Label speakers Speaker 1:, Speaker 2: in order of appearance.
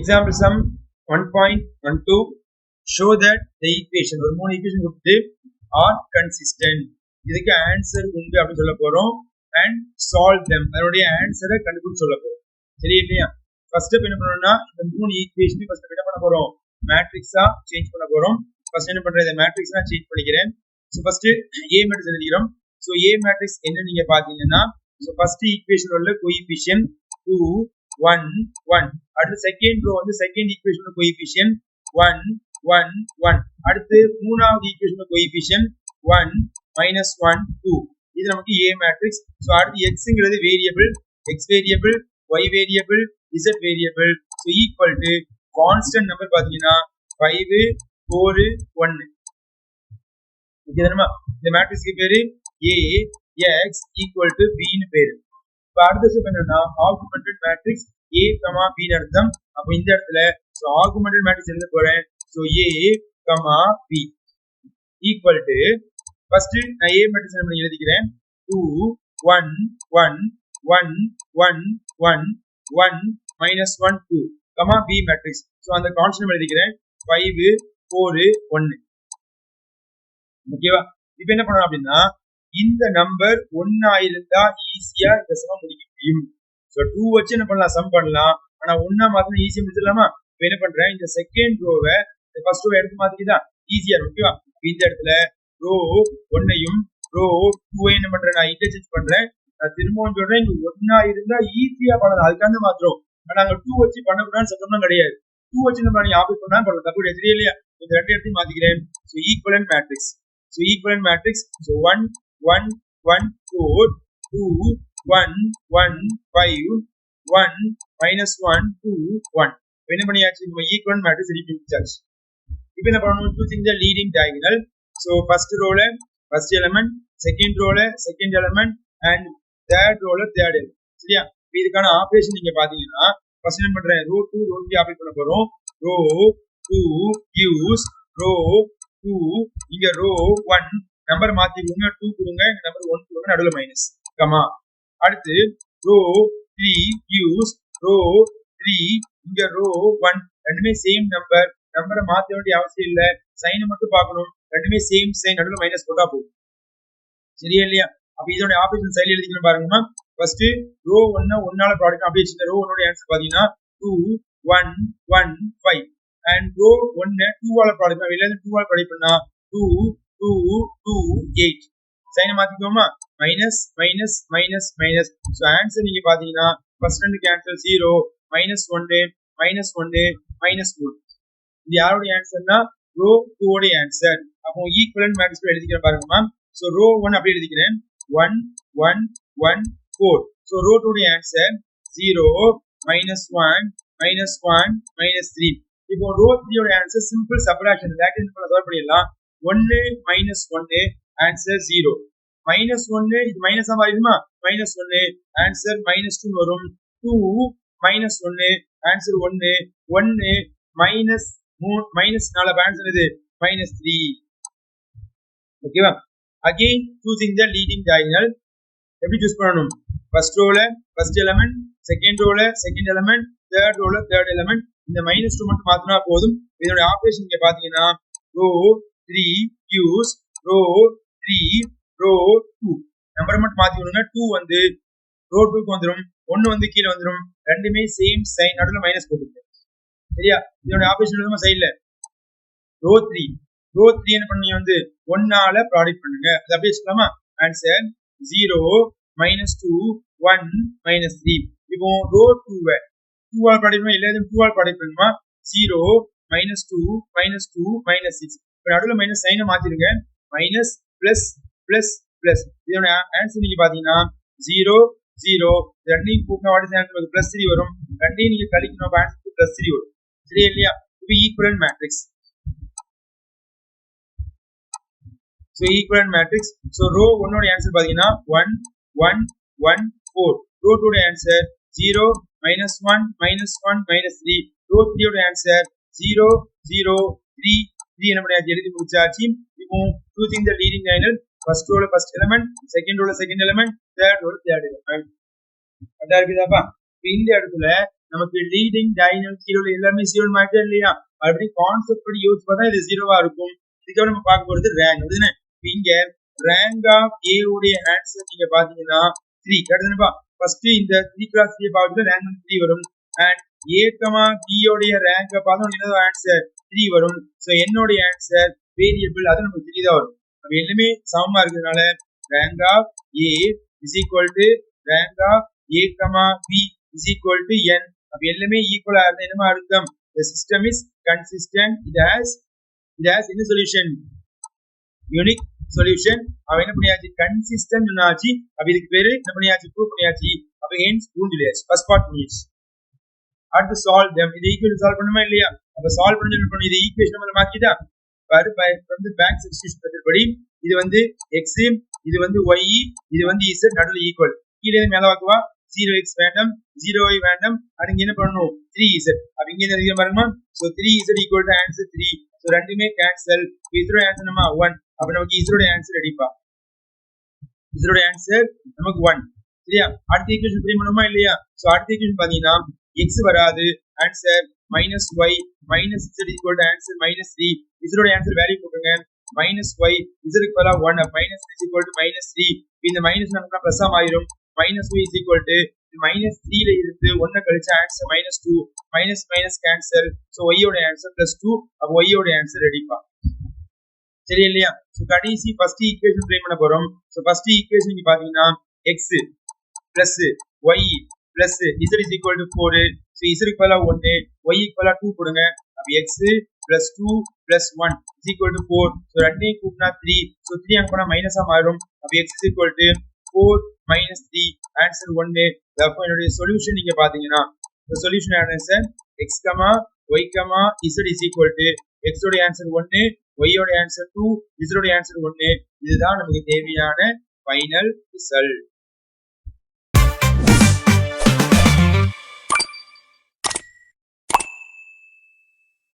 Speaker 1: Example sum 1.12 show that the equation ஒரு மூணு equation கொடுத்து are consistent. இதுக்கு ஆன்சர் உண்டு அப்படி சொல்ல போறோம் and solve them. அதனுடைய ஆன்சரை கண்டுபிடிச்சு சொல்ல போறோம். சரி இல்லையா? ஃபர்ஸ்ட் ஸ்டெப் என்ன பண்ணணும்னா இந்த மூணு ஈக்குவேஷனையும் ஃபர்ஸ்ட் என்ன பண்ண போறோம்? மேட்ரிக்ஸா சேஞ்ச் பண்ண போறோம். ஃபர்ஸ்ட் என்ன பண்றேன்? இந்த மேட்ரிக்ஸா சேஞ்ச் பண்ணிக்கிறேன். சோ ஃபர்ஸ்ட் A மேட்ரிக்ஸ் எழுதிக்கிறோம். சோ A மேட்ரிக்ஸ் என்ன நீங்க பாத்தீங்கன்னா சோ ஃபர்ஸ்ட் ஈக்குவேஷன் உள்ள கோஎஃபிஷியன்ட் 2 1 1. அடுத்து செகண்ட் ரோ வந்து செகண்ட் ஈக்குவேஷன் கோஎஃபிஷியன்ட் 1 1 1. அடுத்து மூணாவது ஈக்குவேஷன் கோஎஃபிஷியன்ட் 1 -1 2. இது நமக்கு A மேட்ரிக்ஸ். சோ அடுத்து xங்கிறது variable, x variable, y variable, z variable. So equal to constant number பாத்தீங்கன்னா 5 4 1. ஓகேதானமா? இந்த மேட்ரிக்ஸ்க்கு பேரு A x equal to b ன்னு பேரு. இப்ப அடுத்த ஸ்டெப் என்னன்னா ஆகுமெண்டட் மேட்ரிக்ஸ் A, B ன்னு அர்த்தம். அப்ப இந்த இடத்துல சோ ஆகுமெண்டட் மேட்ரிக்ஸ் எழுத போறேன். So A, B equal to first நான் A மேட்ரிக்ஸ் என்ன எழுதிக்கிறேன் 2 1 1 1 1 1 1 -1 2 B மேட்ரிக்ஸ். சோ அந்த கான்ஸ்டன்ட் எழுதிக்கிறேன் 5 4 1. ஓகேவா? இப்போ என்ன பண்ணணும் அப்படின்னா இந்த நம்பர் 1 இருந்தா ஈஸியா இந்த சம் முடிக்க முடியும். சோ 2 வச்சு என்ன பண்ணலாம்? சம் பண்ணலாம். ஆனா 1 மாத்தினா ஈஸியா முடிச்சிடலாமா? இப்போ என்ன பண்றேன்? இந்த செகண்ட் ரோவை இந்த ஃபர்ஸ்ட் ரோ எடுத்து மாத்திக்கிட்டா ஈஸியா இருக்கும். ஓகேவா? இந்த இடத்துல ரோ 1ஐயும் ரோ 2ஐயும் என்ன பண்றேன்? நான் இன்டர்சேஞ்ச் பண்றேன். நான் திரும்பவும் சொல்றேன் இங்க 1 இருந்தா ஈஸியா பண்ணலாம். அதுக்காக மாத்திரம். ஆனா நாங்க 2 வச்சு பண்ணக்கூடாதுன்னு சத்தம்லாம் கிடையாது. 2 வச்சு நம்ம நீ ஆப்ரேட் பண்ணா பண்ணலாம். தப்பு கிடையாது. இல்லையா? இந்த ரெண்டு இடத்தையும் மாத்திக்கிறேன். So equivalent matrix. So equivalent matrix. So 1 1 1 4 2 1 1 5 1 -1 2 1. என்ன பண்ணியாச்சு? நம்ம ஈக்குவலன்ட் மேட்ரிக்ஸ் ரெடி பண்ணியாச்சு. இப்போ என்ன பண்ணணும்? choosing the leading diagonal. So first row ல first element, second row ல second element and third row ல third element. சரியா? இதுக்கான ஆபரேஷன் நீங்க பாத்தீங்கன்னா ஃபர்ஸ்ட் என்ன பண்றேன்? row 2 row 3 ஆபரேட் பண்ண போறோம். row 2 gives row 2 இங்க row 1 நம்பர் மாத்திடுங்க 2 கொடுங்க, நம்பர் 1 கொடுங்க, நடுவுல மைனஸ் கமா. அடுத்து row 3 gives row 3 இங்க row 1 ரெண்டுமே சேம் நம்பர், நம்பரை மாத்த வேண்டிய அவசியம் இல்ல, சைனை மட்டும் பார்க்கணும். ரெண்டுமே சேம் சைன், நடுவுல மைனஸ் போட்டா போதும். சரியா இல்லையா? அப்ப இதோட ஆபரேஷன் சைடுல எழுதிக்கணும் பாருங்கம்மா. ஃபர்ஸ்ட் ரோ 1 1ஆல ப்ராடக்ட் அப்படியே இந்த ரோ 1 ஓட ஆன்சர் பாத்தீங்கன்னா 2 1 1 5 and ரோ 1 2 ஆல ப்ராடக்ட் வெளியில இருந்து 2 ஆல ப்ராடக்ட் பண்ணா 2 2 2 8. சைனை மாத்திக்கோமா? Minus minus minus minus. So answer நீங்க பாத்தீங்கன்னா ஃபர்ஸ்ட் ரெண்டு கேன்சல் 0 -1 -1 -1. இது யாரோட ஆன்சர்னா ரோ 2 ஓட ஆன்சர். அப்போ ஈக்குவலன்ட் மேட்ரிக்ஸ் எழுதிக்கிறேன் பாருங்கம்மா. சோ ரோ 1 அப்படியே எழுதிக்கிறேன் 1 1 1 4. சோ ரோ 2 ஓட ஆன்சர் 0 -1 -1 -3. இப்போ ரோ 3 ஓட ஆன்சர் சிம்பிள் சப்ட்ராக்ஷன் லாட்டின் பண்ண சால்வ் பண்ணிடலாம். 1 -1 ஆன்சர் 0 -1 இது மைனஸா மாறிடுமா? -1 ஆன்சர் -2 வரும். 2 -1 ஆன்சர் 1 1 மைனஸ் 4 ஆன்சர் இது -3. ஓகேவா? Again choosing the leading diagonal. எப்படி சூஸ் பண்ணணும்? ஃபர்ஸ்ட் ரோல ஃபர்ஸ்ட் எலிமெண்ட், செகண்ட் ரோல செகண்ட் எலிமெண்ட், தேர்ட் ரோல தேர்ட் எலிமெண்ட். இந்த -2 மட்டும் மாத்தினா போதும். இதோட ஆபரேஷன் இங்க பாத்தீங்கன்னா row 3 gives row 3 row 2 number மட்டும் மாத்தி விடுங்க. 2 வந்து ரோ 2க்கு வந்துரும், 1 வந்து கீழ வந்துரும். ரெண்டுமே சேம் சைன், நடுவுல மைனஸ் போட்டுருங்க. சரியா? இதோட ஆபரேஷன் எழுதுமா சைடுல ரோ 3 என்ன பண்ணீங்க வந்து 1 ஆல ப்ராடக்ட் பண்ணுங்க. அது அப்படியே சொல்லலாமா? ஆன்சர் 0 -2 1 -3. இப்போ ரோ 2 2 ஆல ப்ராடக்ட் பண்ணா இல்ல 2 ஆல ப்ராடக்ட் பண்ணுமா? 0 -2 -2 -6. இப்போ நடுவுல மைனஸ் சைனை மாத்திடுங்க. Minus plus plus plus. இதோட ஆன்சர் நீங்க பாத்தீங்கன்னா 0 0. ரெண்டையும் கூட்டினா வாட் இஸ் ஆன்சர்? +3 வரும். ரெண்டையும் நீங்க கழிக்கணும், ஆன்சர் +3 வரும். சரியா இல்லையா? இப்போ equivalent matrix. So equivalent matrix. So row 1 ஓட ஆன்சர் பாத்தீங்கன்னா 1 1 1 4. ரோ 2 ஓட ஆன்சர் 0 -1 -1 -3. ரோ 3 ஓட ஆன்சர் 0 0 3 3. என்ன பண்ணியாச்சு? எழுதி முடிச்சாச்சு. இப்போ choosing the leading diagonal. First ரோல ஃபர்ஸ்ட் எலிமெண்ட், செகண்ட் ரோல செகண்ட் எலிமெண்ட், தேர்ட் ரோல தேர்ட் எலிமெண்ட். அதான் இருக்குதாப்பா? இந்த இடத்துல நமக்கு லீடிங் டைனமிக் ஜீரோல எல்லாமே ஜீரோ மாறிட்டே இல்லையா, அப்படி கான்செப்ட் படி யோசிச்சு பார்த்தா இது ஜீரோவா இருக்கும். இதுக்காக நம்ம பார்க்க போறது ரேங்க் அப்படிதானே. இங்க ரேங்க் ஆஃப் ஏ உடைய ஆன்சர் நீங்க பாத்தீங்கன்னா 3 கரெக்ட்டா. ஃபர்ஸ்ட் இந்த 3 கிராஸ் 3 பார்த்துட்டு ரேங்க் 3 வரும். அண்ட் ஏ பி உடைய ரேங்க் பார்த்தா என்னோட ஆன்சர் 3 வரும். சோ என்னோட ஆன்சர் வேரியபிள் அது நமக்கு 3 தான் வரும். அப்ப எல்லாமே சமமா இருக்கிறதுனால rank of A is equal to rank of A B is equal to n. அப்ப எல்லாமே ஈக்குவலா இருந்தா என்னமா அர்த்தம், the system is consistent, it has என்ன சொல்யூஷன், யூனிக் சொல்யூஷன். அவ என்ன பண்ணியாச்சு, கன்சிஸ்டன்ட் ஆச்சு. அப்ப இதுக்கு பேரு என்ன பண்ணியாச்சு, ப்ரூவ் பண்ணியாச்சு. அப்ப ஹென்ஸ் ப்ரூவ் பண்ணியாச்சு. ஃபர்ஸ்ட் பார்ட் முடிஞ்சிச்சு. அடுத்து சால்வ் them. இது ஈக்குவேஷன் சால்வ் பண்ணுமா இல்லையா, அப்ப சால்வ் பண்ணி என்ன பண்ணு, இது ஈக்குவேஷன் நம்ம மாத்திட்டா பாரு வந்து பேக் சப்ஸ்டிட்யூஷன் மெத்தட் படி இது வந்து x, இது வந்து y, இது வந்து z நடுவுல ஈக்குவல். கீழ இருந்து மேல வாக்குவா 0x வேண்டாம் 0y வேண்டாம். அடுத்து என்ன பண்ணணும் 3z. அப்ப இங்க என்ன அதிகம் பாருங்க. So 3z equal to answer 3. So ரெண்டுமே கேன்சல். இதோட ஆன்சர் நம்ம 1. அப்ப நமக்கு இதோட ஆன்சர் அடிப்பா. இதோட ஆன்சர் நமக்கு 1. சரியா. அடுத்த ஈக்குவேஷன் ப்ரூவ் பண்ணுமா இல்லையா. சோ அடுத்த ஈக்குவேஷன் பாத்தீங்கன்னா x வராது, answer -y -z equal to answer -3. இதோட ஆன்சர் வேல்யூ போடுங்க -y z equal 1 -3 equal to -3. இந்த மைனஸ் நமக்கு பிளஸ் ஆயிரும். -y is equal to -3 ல இருந்து 1 கழிச்சா answer -2. Minus minus cancel. So y ஓட ஆன்சர் +2. அப்ப y ஓட ஆன்சர் ரெடிப்பா. சரி இல்லையா. சோ கடைசி ஃபர்ஸ்ட் ஈக்குவேஷன் ப்ரூவ் பண்ண போறோம். சோ ஃபர்ஸ்ட் ஈக்குவேஷன் நீங்க பாத்தீங்கன்னா x + y + z is equal to 4. So z ஈக்குவலா 1, y ஈக்குவலா 2 போடுங்க. அப்ப x + 2 + 1 is equal to 4. So ரெண்டையும் கூட்டினா 3. சோ 3 அங்க போனா மைனஸா மாறும். அப்ப x is equal to 4 - 3 answer 1. therefore என்னோட சொல்யூஷன் நீங்க பாத்தீங்கன்னா the solution answer x, y, z is equal to x ஓட ஆன்சர் 1, y ஓட ஆன்சர் 2, z ஓட ஆன்சர் 1. இதுதான் நமக்கு தேவையான ஃபைனல் ரிசல்ட்.